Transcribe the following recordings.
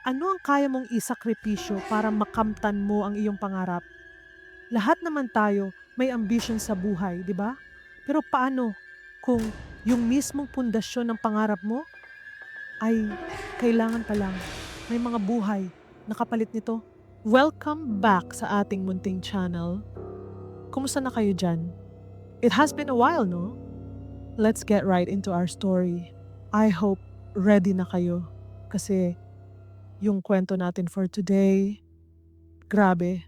Ano ang kaya mong isakripisyo para makamtan mo ang iyong pangarap? Lahat naman tayo may ambition sa buhay, di ba? Pero paano kung yung mismong pundasyon ng pangarap mo ay kailangan pa lang may mga buhay na kapalit nito? Welcome back sa ating munting channel. Kumusta na kayo dyan? It has been a while, no? Let's get right into our story. I hope ready na kayo kasi yung kwento natin for today, grabe.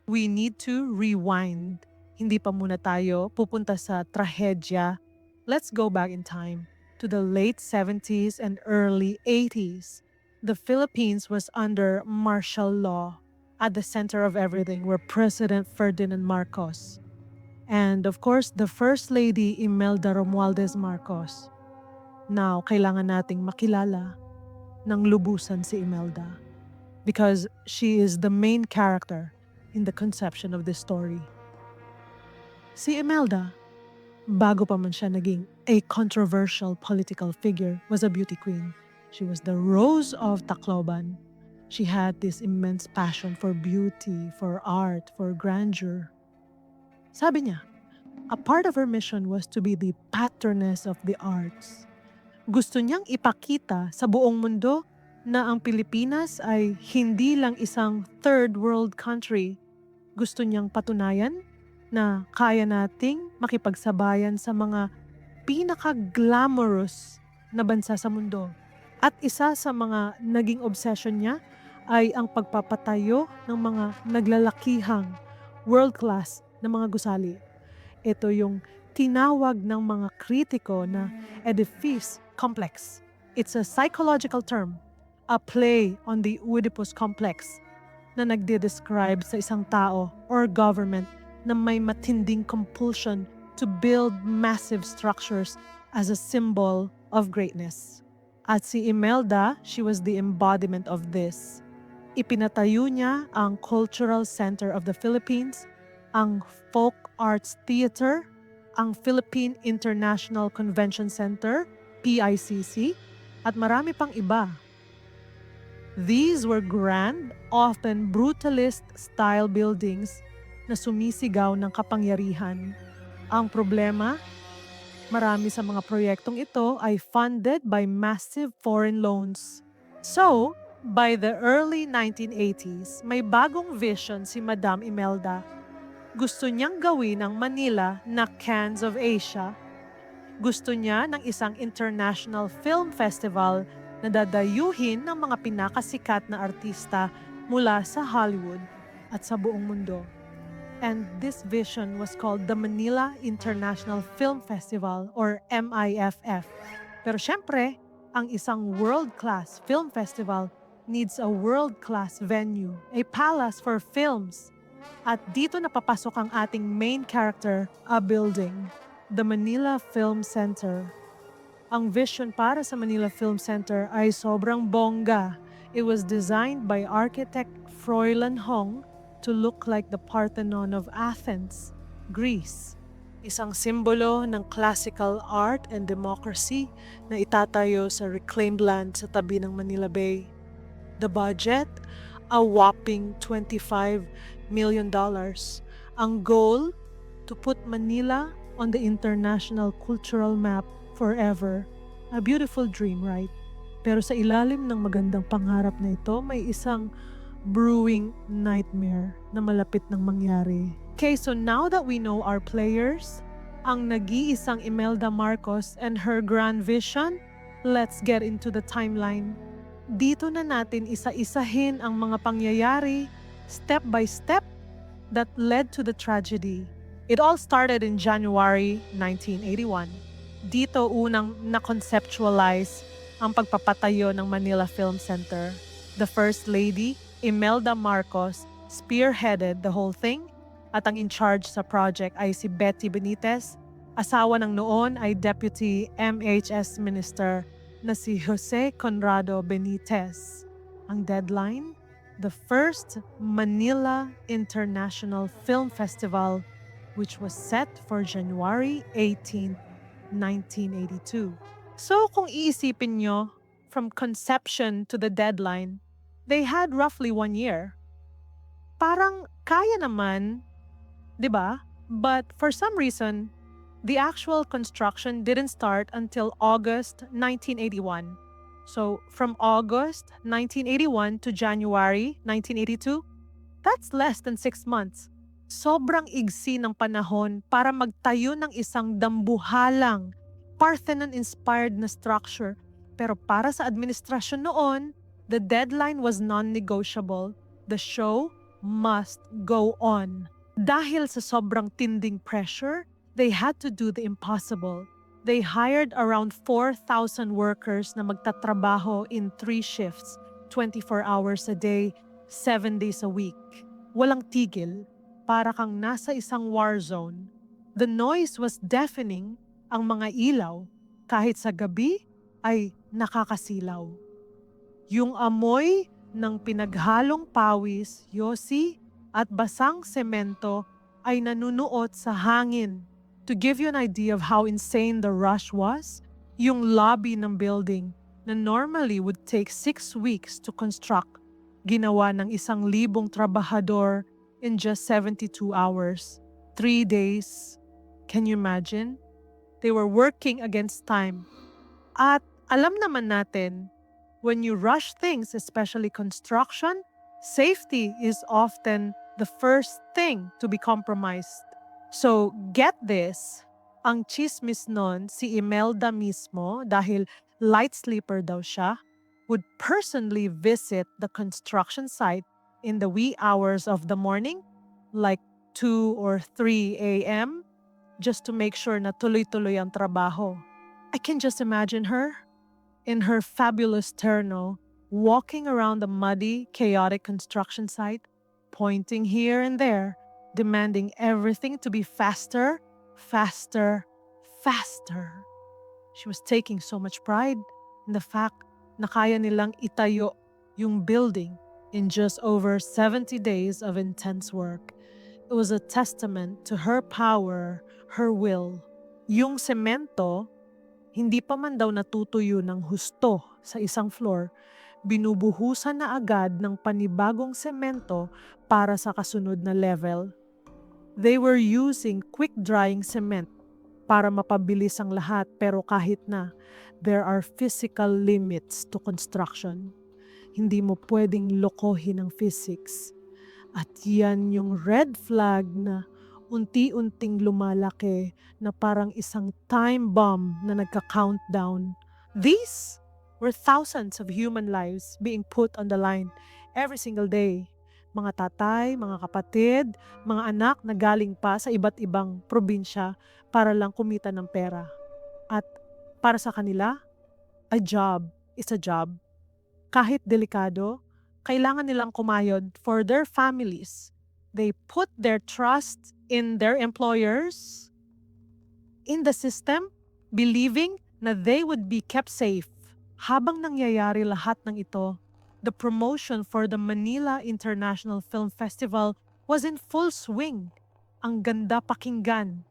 We need to rewind. Hindi pa muna tayo pupunta sa trahedya. Let's go back in time to the late 70s and early 80s. The Philippines was under martial law. At the center of everything were President Ferdinand Marcos. And of course, the First Lady Imelda Romualdez Marcos. Now, kailangan nating makilala ng lubusan si Imelda because she is the main character in the conception of this story. Si Imelda, bago pa man siya naging a controversial political figure, was a beauty queen. She was the Rose of Tacloban. She had this immense passion for beauty, for art, for grandeur. Sabi niya, a part of her mission was to be the patroness of the arts. Gusto niyang ipakita sa buong mundo na ang Pilipinas ay hindi lang isang third world country. Gusto niyang patunayan na kaya nating makipagsabayan sa mga pinaka-glamorous na bansa sa mundo. At isa sa mga naging obsession niya ay ang pagpapatayo ng mga naglalakihang world-class na mga gusali. Ito yung tinawag ng mga kritiko na edifice complex. It's a psychological term, a play on the Oedipus complex na nagde-describe sa isang tao or government na may matinding compulsion to build massive structures as a symbol of greatness. At si Imelda, she was the embodiment of this. Ipinatayo niya ang Cultural Center of the Philippines, ang Folk Arts Theater, ang Philippine International Convention Center, PICC, at marami pang iba. These were grand, often brutalist-style buildings na sumisigaw ng kapangyarihan. Ang problema, marami sa mga proyektong ito ay funded by massive foreign loans. So, by the early 1980s, may bagong vision si Madam Imelda. Gusto niyang gawin ang Manila na Cannes of Asia. Gusto niya ng isang international film festival na dadayuhin ng mga pinakasikat na artista mula sa Hollywood at sa buong mundo. And this vision was called the Manila International Film Festival or MIFF. Pero syempre, ang isang world-class film festival needs a world-class venue, a palace for films. At dito napapasok ang ating main character, a building, the Manila Film Center. Ang vision para sa Manila Film Center ay sobrang bongga. It was designed by architect Froilan Hong to look like the Parthenon of Athens, Greece. Isang simbolo ng classical art and democracy na itatayo sa reclaimed land sa tabi ng Manila Bay. The budget, a whopping $25 million. Ang goal, to put Manila on the international cultural map forever. A beautiful dream, right? Pero sa ilalim ng magandang pangarap na ito, may isang brewing nightmare na malapit ng mangyari. Okay, so now that we know our players, ang nag-iisang Imelda Marcos and her grand vision, let's get into the timeline. Dito na natin isa-isahin ang mga pangyayari, step by step, that led to the tragedy. It all started in January 1981. Dito unang na-conceptualize ang pagpapatayo ng Manila Film Center. The First Lady, Imelda Marcos, spearheaded the whole thing at ang in charge sa project ay si Betty Benitez. Asawa ng noon ay Deputy MHS Minister na si Jose Conrado Benitez. Ang deadline, the first Manila International Film Festival which was set for January 18, 1982. So kung iisipin nyo, from conception to the deadline, they had roughly 1 year. Parang kaya naman, di ba? But for some reason, the actual construction didn't start until August 1981. So from August 1981 to January 1982, that's less than 6 months. Sobrang igsi ng panahon para magtayo ng isang dambuhalang, Parthenon-inspired na structure. Pero para sa administrasyon noon, the deadline was non-negotiable. The show must go on. Dahil sa sobrang tinding pressure, they had to do the impossible. They hired around 4,000 workers na magtatrabaho in 3 shifts, 24 hours a day, 7 days a week. Walang tigil, para kang nasa isang war zone. The noise was deafening, ang mga ilaw, kahit sa gabi, ay nakakasilaw. Yung amoy ng pinaghalong pawis, yosi, at basang semento ay nanunuot sa hangin. To give you an idea of how insane the rush was, yung lobby ng building na normally would take 6 weeks to construct, ginawa ng 1,000 trabahador in just 72 hours. 3 days. Can you imagine? They were working against time. At alam naman natin, when you rush things, especially construction, safety is often the first thing to be compromised. So, get this, ang chismis nun, si Imelda mismo, dahil light sleeper daw siya, would personally visit the construction site in the wee hours of the morning, like 2 or 3 a.m., just to make sure na tuloy-tuloy ang trabaho. I can just imagine her in her fabulous terno, walking around the muddy, chaotic construction site, pointing here and there, demanding everything to be faster, faster, faster. She was taking so much pride in the fact na kaya nilang itayo yung building in just over 70 days of intense work. It was a testament to her power, her will. Yung semento, hindi pa man daw natutuyo ng husto sa isang floor, binubuhusan na agad ng panibagong semento para sa kasunod na level. They were using quick-drying cement para mapabilis ang lahat, pero kahit na, there are physical limits to construction. Hindi mo pwedeng lokohin ang physics. At yan yung red flag na unti-unting lumalaki na parang isang time bomb na nagka-countdown. These were thousands of human lives being put on the line every single day. Mga tatay, mga kapatid, mga anak na galing pa sa iba't ibang probinsya para lang kumita ng pera. At para sa kanila, a job is a job. Kahit delikado, kailangan nilang kumayod for their families. They put their trust in their employers, in the system, believing na they would be kept safe. Habang nangyayari lahat ng ito, the promotion for the Manila International Film Festival was in full swing. Ang ganda pakinggan.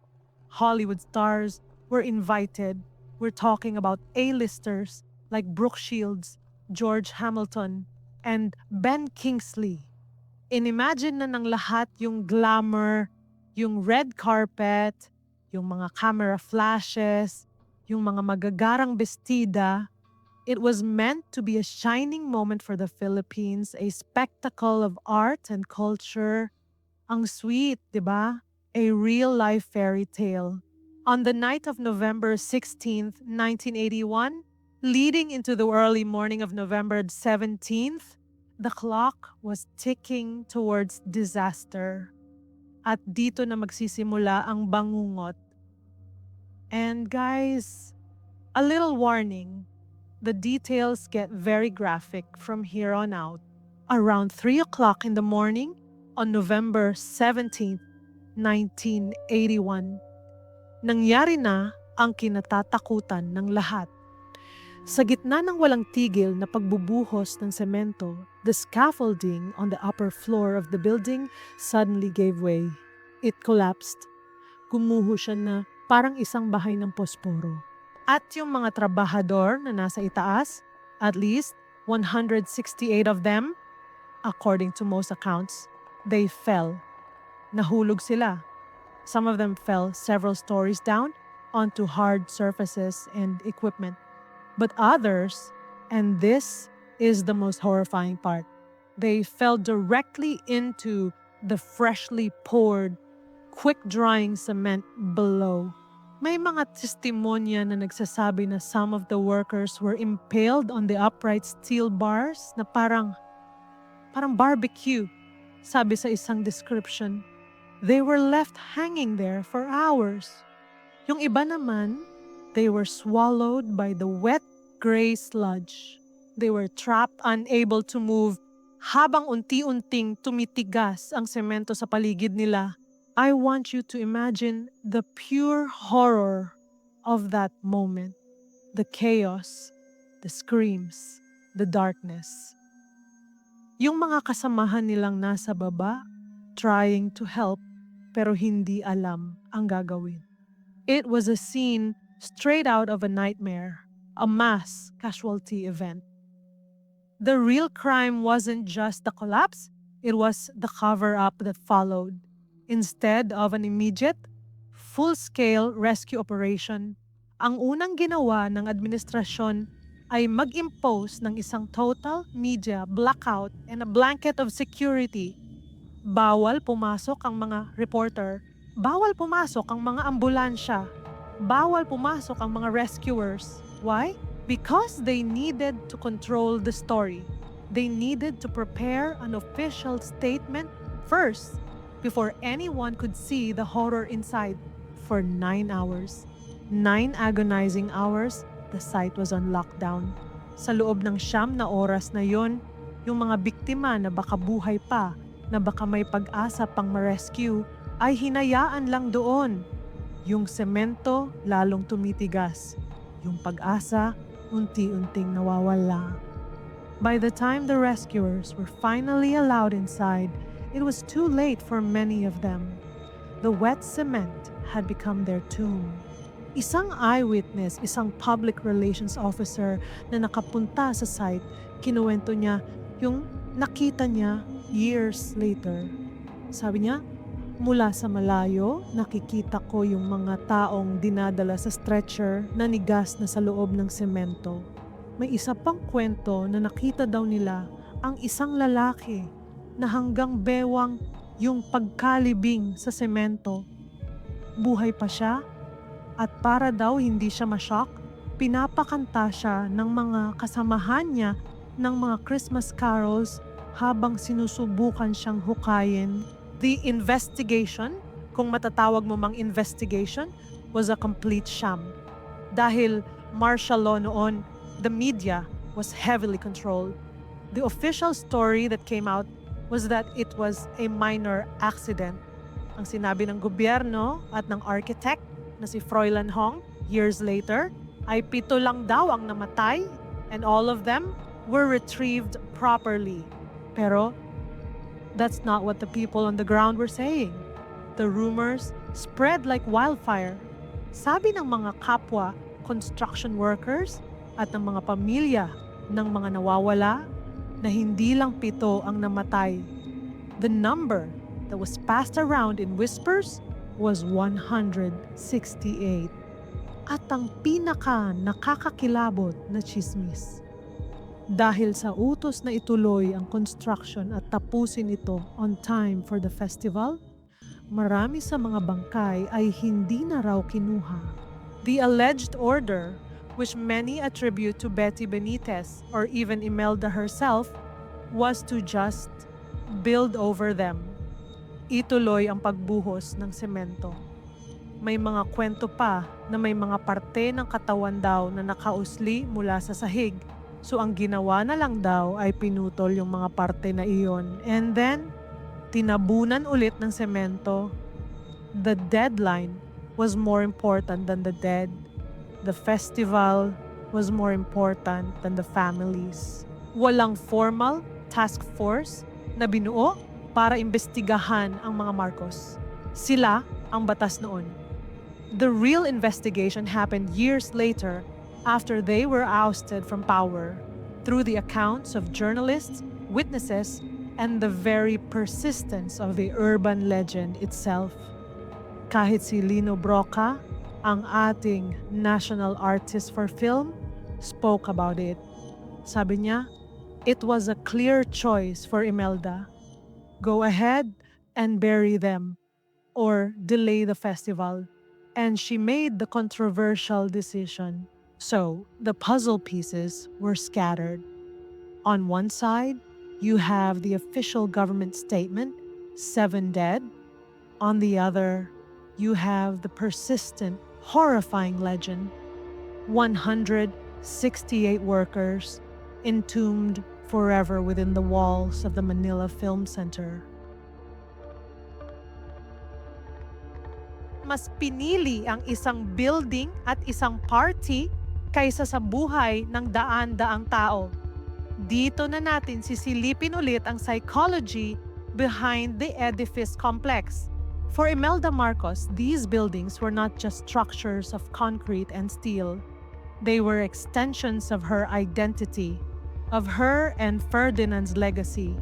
Hollywood stars were invited. We're talking about A-listers like Brooke Shields, George Hamilton, and Ben Kingsley. Inimagine na ng lahat yung glamour, yung red carpet, yung mga camera flashes, yung mga magagarang bestida. It was meant to be a shining moment for the Philippines, a spectacle of art and culture. Ang sweet, di ba? A real-life fairy tale. On the night of November 16th, 1981, leading into the early morning of November 17th, the clock was ticking towards disaster. At dito na magsisimula ang bangungot. And guys, a little warning, the details get very graphic from here on out. Around 3 o'clock in the morning on November 17th, 1981, nangyari na ang kinatatakutan ng lahat. Sa gitna ng walang tigil na pagbubuhos ng semento, the scaffolding on the upper floor of the building suddenly gave way. It collapsed. Gumuho siya na parang isang bahay ng posporo. At yung mga trabahador na nasa itaas, at least 168 of them, according to most accounts, they fell. Nahulog sila. Some of them fell several stories down onto hard surfaces and equipment. But others, and this is the most horrifying part, they fell directly into the freshly poured, quick-drying cement below. May mga testimonya na nagsasabi na some of the workers were impaled on the upright steel bars na parang barbecue. Sabi sa isang description, they were left hanging there for hours. Yung iba naman, they were swallowed by the wet gray sludge. They were trapped, unable to move, habang unti-unting tumitigas ang semento sa paligid nila. I want you to imagine the pure horror of that moment. The chaos, the screams, the darkness. Yung mga kasamahan nilang nasa baba, trying to help, pero hindi alam ang gagawin. It was a scene straight out of a nightmare, a mass casualty event. The real crime wasn't just the collapse, it was the cover-up that followed. Instead of an immediate, full-scale rescue operation, ang unang ginawa ng administrasyon ay mag-impose ng isang total media blackout and a blanket of security. Bawal pumasok ang mga reporter, bawal pumasok ang mga ambulansya, bawal pumasok ang mga rescuers. Why? Because they needed to control the story. They needed to prepare an official statement first before anyone could see the horror inside. For 9 hours, 9 agonizing hours, the site was on lockdown. Sa loob ng 9 na oras na yon, yung mga biktima na baka buhay pa, na baka may pag-asa pang ma-rescue, ay hinayaan lang doon. Yung semento lalong tumitigas. Yung pag-asa unti-unting nawawala. By the time the rescuers were finally allowed inside, it was too late for many of them. The wet cement had become their tomb. Isang eyewitness, isang public relations officer na nakapunta sa site, kinuwento niya yung nakita niya years later. Sabi niya, mula sa malayo, nakikita ko yung mga taong dinadala sa stretcher na nigas na sa loob ng semento. May isa pang kwento na nakita daw nila ang isang lalaki na hanggang bewang yung pagkalibing sa semento. Buhay pa siya at para daw hindi siya ma-shock, pinapakanta siya ng mga kasamahan niya ng mga Christmas carols habang sinusubukan siyang hukayin. The investigation, kung matatawag mo mang investigation, was a complete sham. Dahil martial law noon, the media was heavily controlled. The official story that came out was that it was a minor accident. Ang sinabi ng gobyerno at ng architect na si Froilan Hong years later ay 7 lang daw ang namatay and all of them were retrieved properly. Pero that's not what the people on the ground were saying. The rumors spread like wildfire. Sabi ng mga kapwa construction workers at ng mga pamilya ng mga nawawala na hindi lang 7 ang namatay. The number that was passed around in whispers was 168. At ang pinaka nakakakilabot na chismis. Dahil sa utos na ituloy ang construction at tapusin ito on time for the festival, marami sa mga bangkay ay hindi na raw kinuha. The alleged order, which many attribute to Betty Benitez or even Imelda herself, was to just build over them. Ituloy ang pagbuhos ng semento. May mga kwento pa na may mga parte ng katawan daw na nakausli mula sa sahig. So ang ginawa na lang daw ay pinutol yung mga parte na iyon. And then, tinabunan ulit ng semento. The deadline was more important than the dead. The festival was more important than the families. Walang formal task force na binuo para imbestigahan ang mga Marcos. Sila ang batas noon. The real investigation happened years later after they were ousted from power through the accounts of journalists, witnesses, and the very persistence of the urban legend itself. Kahit si Lino Broca, ang ating national artist for film, spoke about it. Sabi niya, it was a clear choice for Imelda. Go ahead and bury them or delay the festival. And she made the controversial decision. So the puzzle pieces were scattered. On one side, you have the official government statement, 7 dead. On the other, you have the persistent, horrifying legend, 168 workers entombed forever within the walls of the Manila Film Center. Mas pinili ang isang building at isang party kaysa sa buhay ng daan-daang tao. Dito na natin sisilipin ulit ang psychology behind the edifice complex. For Imelda Marcos, these buildings were not just structures of concrete and steel. They were extensions of her identity, of her and Ferdinand's legacy.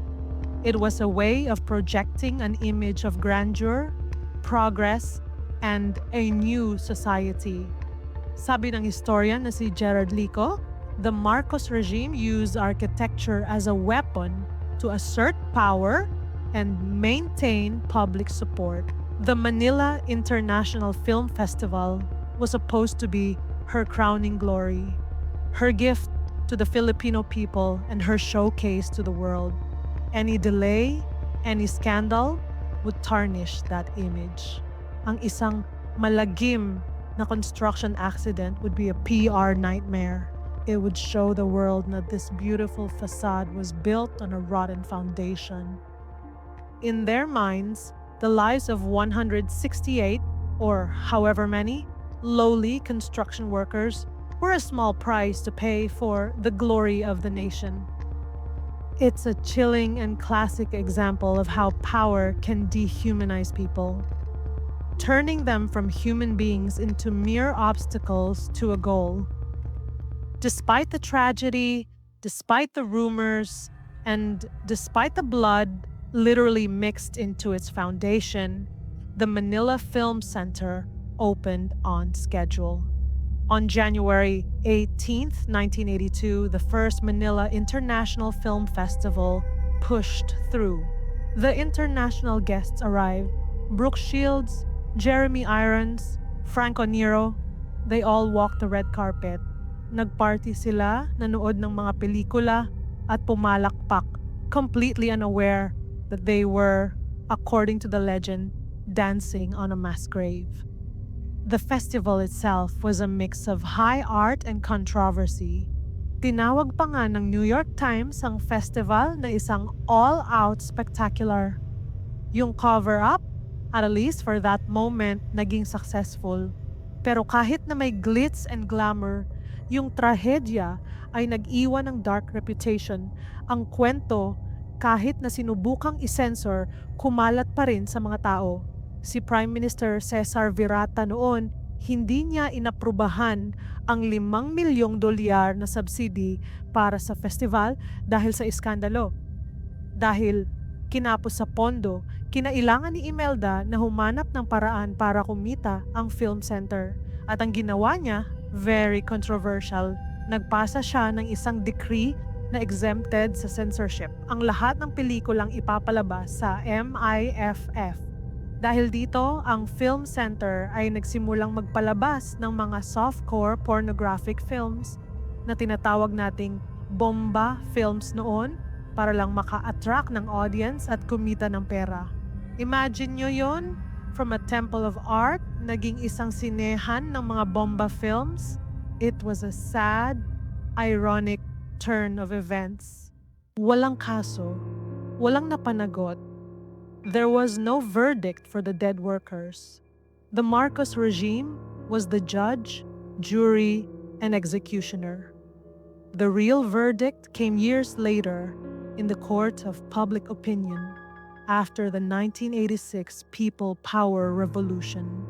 It was a way of projecting an image of grandeur, progress, and a new society. Sabi ng historian na si Gerard Lico, the Marcos regime used architecture as a weapon to assert power and maintain public support. The Manila International Film Festival was supposed to be her crowning glory, her gift to the Filipino people and her showcase to the world. Any delay, any scandal would tarnish that image. Ang isang malagim na construction accident would be a PR nightmare. It would show the world that this beautiful facade was built on a rotten foundation. In their minds, the lives of 168, or however many, lowly construction workers were a small price to pay for the glory of the nation. It's a chilling and classic example of how power can dehumanize people, turning them from human beings into mere obstacles to a goal. Despite the tragedy, despite the rumors, and despite the blood literally mixed into its foundation, the Manila Film Center opened on schedule. On January 18, 1982, the first Manila International Film Festival pushed through. The international guests arrived: Brooke Shields, Jeremy Irons, Franco Nero. They all walked the red carpet. Nagparty sila, nanood ng mga pelikula, at pumalakpak, completely unaware that they were, according to the legend, dancing on a mass grave. The festival itself was a mix of high art and controversy. Tinawag pa nga ng New York Times ang festival na isang all-out spectacular. Yung cover-up, at least for that moment, naging successful. Pero kahit na may glitz and glamour, yung trahedya ay nag-iwan ng dark reputation. Ang kwento, kahit na sinubukang isensor, kumalat pa rin sa mga tao. Si Prime Minister Cesar Virata noon, hindi niya inaprubahan ang $5 milyong na subsidy para sa festival dahil sa iskandalo. Dahil kinapos sa pondo, kinailangan ni Imelda na humanap ng paraan para kumita ang film center. At ang ginawa niya, very controversial. Nagpasa siya ng isang decree na exempted sa censorship ang lahat ng pelikulang ipapalabas sa MIFF. Dahil dito, ang film center ay nagsimulang magpalabas ng mga softcore pornographic films na tinatawag nating bomba films noon para lang maka-attract ng audience at kumita ng pera. Imagine nyo yon, from a temple of art, naging isang sinehan ng mga bomba films. It was a sad, ironic turn of events. Walang kaso, walang napanagot. There was no verdict for the dead workers. The Marcos regime was the judge, jury, and executioner. The real verdict came years later in the court of public opinion after the 1986 People Power Revolution.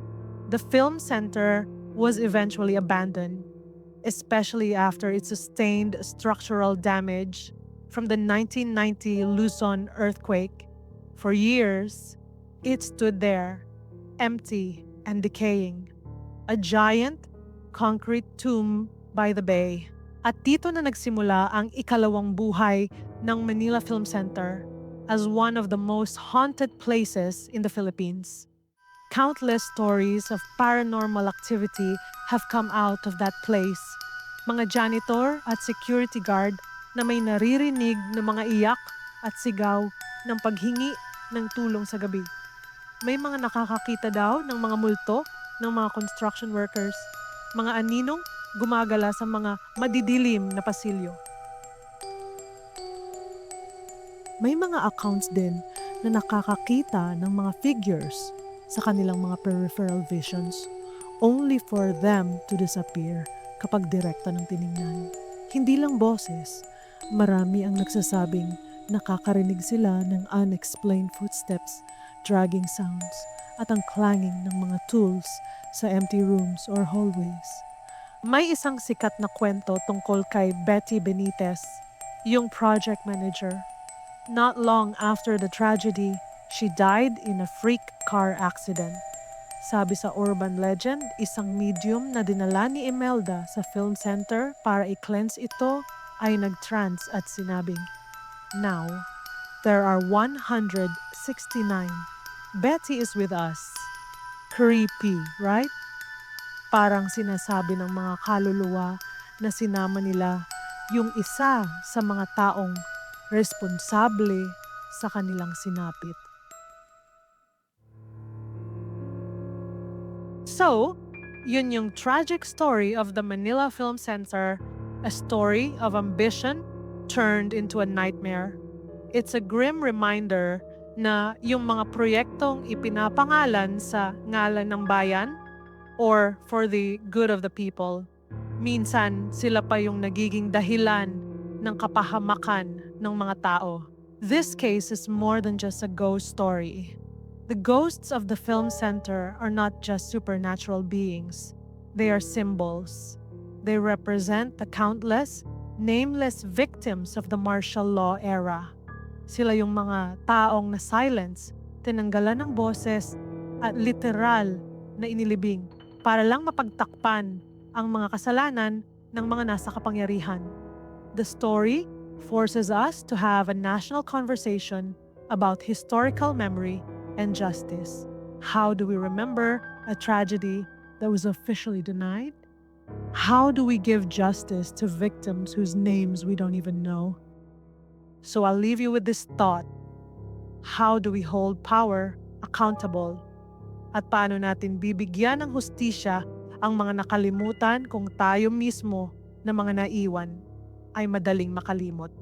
The film center was eventually abandoned, especially after it sustained structural damage from the 1990 Luzon earthquake. For years, it stood there, empty and decaying, a giant concrete tomb by the bay. At dito na nagsimula ang ikalawang buhay ng Manila Film Center as one of the most haunted places in the Philippines. Countless stories of paranormal activity have come out of that place. Mga janitor at security guard na may naririnig ng mga iyak at sigaw ng paghingi ng tulong sa gabi. May mga nakakakita daw ng mga multo ng mga construction workers, mga aninong gumagala sa mga madidilim na pasilyo. May mga accounts din na nakakakita ng mga figures sa kanilang mga peripheral visions only for them to disappear kapag direkta ng tiningnan. Hindi lang boses, marami ang nagsasabing nakakarinig sila ng unexplained footsteps, dragging sounds, at ang clanging ng mga tools sa empty rooms or hallways. May isang sikat na kwento tungkol kay Betty Benitez, yung project manager. Not long after the tragedy, she died in a freak car accident. Sabi sa urban legend, isang medium na dinala ni Imelda sa film center para i-cleanse ito ay nag-trance at sinabing, "Now, there are 169. Betty is with us." Creepy, right? Parang sinasabi ng mga kaluluwa na sinama nila yung isa sa mga taong responsable sa kanilang sinapit. So, yun yung tragic story of the Manila Film Center, a story of ambition turned into a nightmare. It's a grim reminder na yung mga proyektong ipinapangalan sa ngalan ng bayan or for the good of the people, minsan sila pa yung nagiging dahilan ng kapahamakan ng mga tao. This case is more than just a ghost story. The ghosts of the film center are not just supernatural beings. They are symbols. They represent the countless, nameless victims of the martial law era. Sila yung mga taong na silence, tinanggalan ng boses, at literal na inilibing para lang mapagtakpan ang mga kasalanan ng mga nasa kapangyarihan. The story forces us to have a national conversation about historical memory and justice. How do we remember a tragedy that was officially denied? How do we give justice to victims whose names we don't even know? So I'll leave you with this thought. How do we hold power accountable? At paano natin bibigyan ng hustisya ang mga nakalimutan kung tayo mismo na mga naiwan ay madaling makalimot?